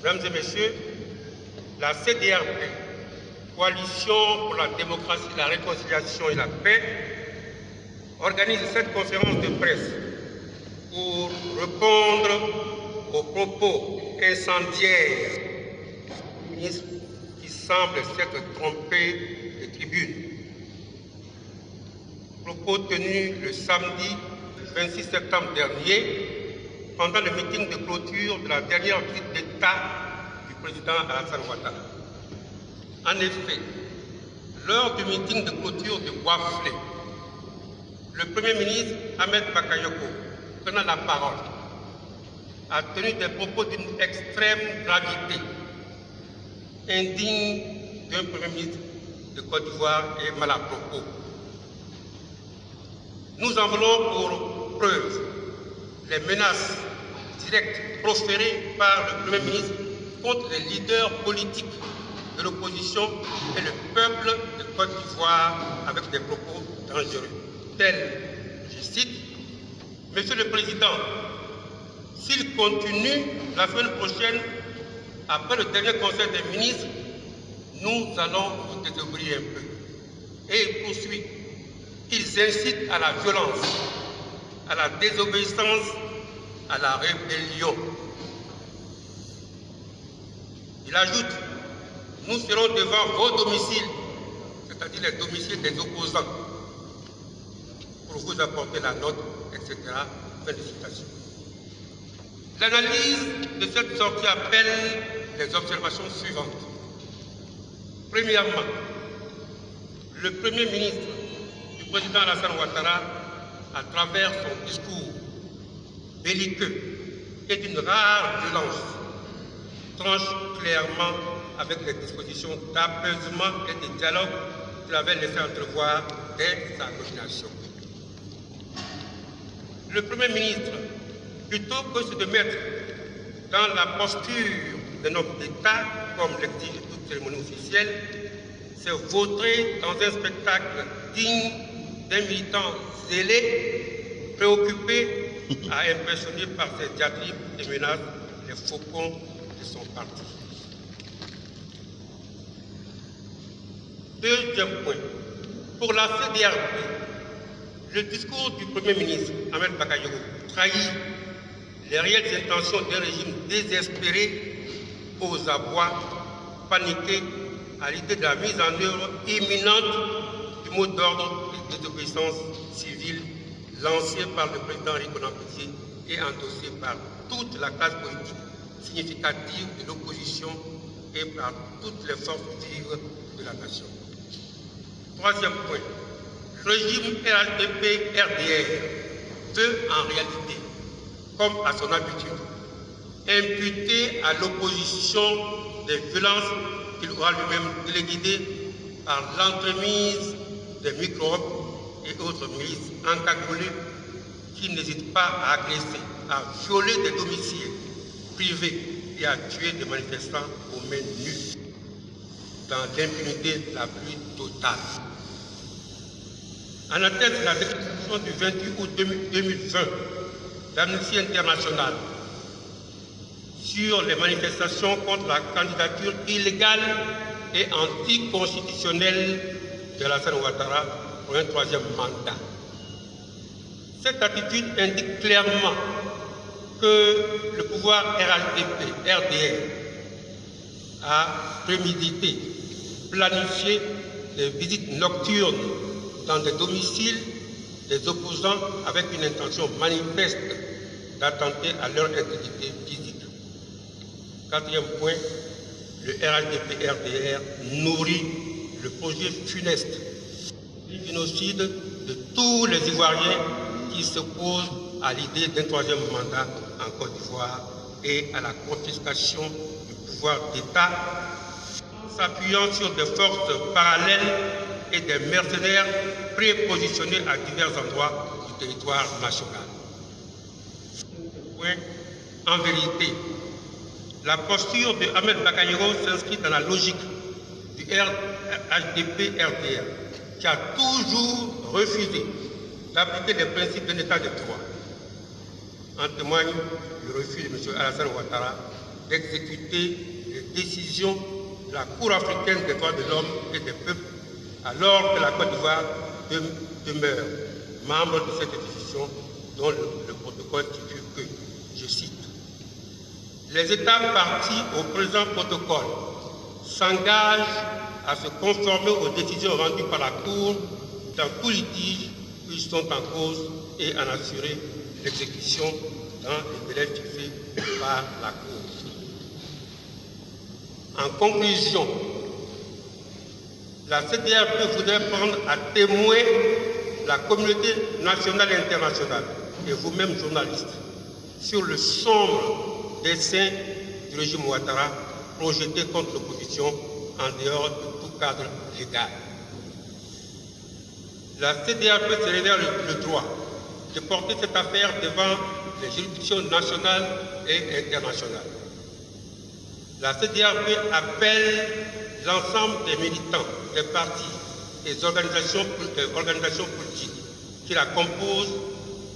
Mesdames et Messieurs, la CDRP, Coalition pour la démocratie, la réconciliation et la paix, organise cette conférence de presse pour répondre aux propos incendiaires du ministre qui semble s'être trompé de tribune. Propos tenus le samedi 26 septembre dernier pendant le meeting de clôture de la dernière visite d'État du président Alassane Ouattara. En effet, lors du meeting de clôture de Ouaflé, le Premier ministre Ahmed Bakayoko, prenant la parole, a tenu des propos d'une extrême gravité, indigne d'un Premier ministre de Côte d'Ivoire et mal à propos. Nous en voulons pour preuve les menaces directes proférées par le Premier ministre contre les leaders politiques de l'opposition et le peuple de Côte d'Ivoire avec des propos dangereux, tels, je cite, « Monsieur le Président, s'il continue la semaine prochaine, après le dernier conseil des ministres, nous allons vous désobéir un peu. » Et il poursuit, « Ils incitent à la violence, à la désobéissance, à la rébellion. » Il ajoute, « Nous serons devant vos domiciles, c'est-à-dire les domiciles des opposants, pour vous apporter la note, etc. » Fin de citation. L'analyse de cette sortie appelle les observations suivantes. Premièrement, le Premier ministre du président Alassane Ouattara, à travers son discours belliqueux et d'une rare violence, tranche clairement avec les dispositions d'apaisement et de dialogue qu'il avait laissé entrevoir dès sa nomination. Le Premier ministre, plutôt que de mettre dans la posture d'un homme d'État, comme l'exige toute cérémonie officielle, s'est vautré dans un spectacle digne d'un militant zélé, préoccupé à impressionner par ses diatribes et menaces les faucons de son parti. Deuxième point, pour la CDRP, le discours du Premier ministre Ahmed Bakayoko trahit les réelles intentions d'un régime désespéré aux abois, paniqué à l'idée de la mise en œuvre imminente du mot d'ordre de désobéissance civile lancé par le président Rico Nampétié et endossé par toute la classe politique significative de l'opposition et par toutes les forces vives de la nation. Troisième point, le régime RHDP-RDR veut en réalité, comme à son habitude, imputer à l'opposition des violences qu'il aura lui-même téléguidées par l'entremise des microbes et autres milices encagoulées qui n'hésitent pas à agresser, à violer des domiciles privés et à tuer des manifestants aux mains nues, dans l'impunité la plus totale. En atteste la déclaration du 28 août 2020 d'Amnesty International sur les manifestations contre la candidature illégale et anticonstitutionnelle de Alassane Ouattara pour un troisième mandat. Cette attitude indique clairement que le pouvoir RHDP-RDR a prémédité, planifié des visites nocturnes dans des domiciles des opposants avec une intention manifeste d'attenter à leur intégrité physique. Quatrième point, le RHDP-RDR nourrit le projet funeste du génocide de tous les Ivoiriens qui s'opposent à l'idée d'un troisième mandat en Côte d'Ivoire et à la confiscation du pouvoir d'État, en s'appuyant sur des forces parallèles et des mercenaires prépositionnés à divers endroits du territoire national. En vérité, la posture de Ahmed Bakayoko s'inscrit dans la logique du RHDP-RDR, qui a toujours refusé d'appliquer les principes d'un État de droit. En témoigne le refus de M. Alassane Ouattara d'exécuter les décisions de la Cour africaine des droits de l'homme et des peuples, alors que la Côte d'Ivoire demeure membre de cette institution dont le protocole stipule que, je cite, les États partis au présent protocole s'engagent à se conformer aux décisions rendues par la Cour dans tout litige où ils sont en cause et en assurer l'exécution dans les délais fixés par la Cour. En conclusion, la CEDEAO voudrait prendre à témoin la communauté nationale et internationale et vous-même journalistes sur le sombre dessein du régime Ouattara projeté contre l'opposition en dehors de tout cadre légal. La CEDEAO se réserve le droit de porter cette affaire devant les juridictions nationales et internationales. La CEDEAO appelle l'ensemble des militants, des partis et des organisations politiques qui la composent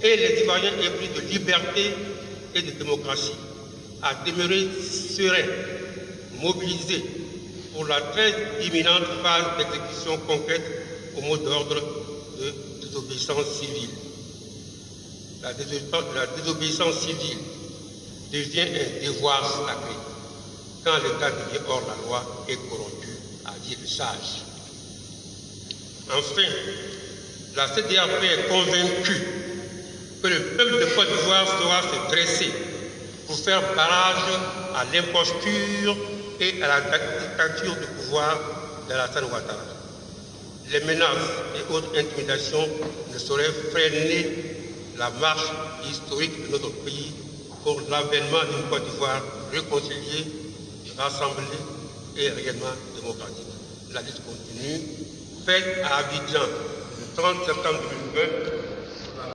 et les Ivoiriens épris de liberté et de démocratie à demeurer sereins, mobilisés pour la très imminente phase d'exécution concrète au mot d'ordre de désobéissance civile. La désobéissance civile devient un devoir sacré quand l'État devient hors la loi et corrompu, a dit le sage. Enfin, la CEDEAO est convaincue que le peuple de Côte d'Ivoire saura se dresser pour faire barrage à l'imposture et à la dictature du pouvoir d'Alassane Ouattara. Les menaces et autres intimidations ne sauraient freiner la marche historique de notre pays pour l'avènement d'une Côte d'Ivoire réconciliée, rassemblée et réellement démocratique. La liste continue. Faite à Abidjan le 30 septembre 2020,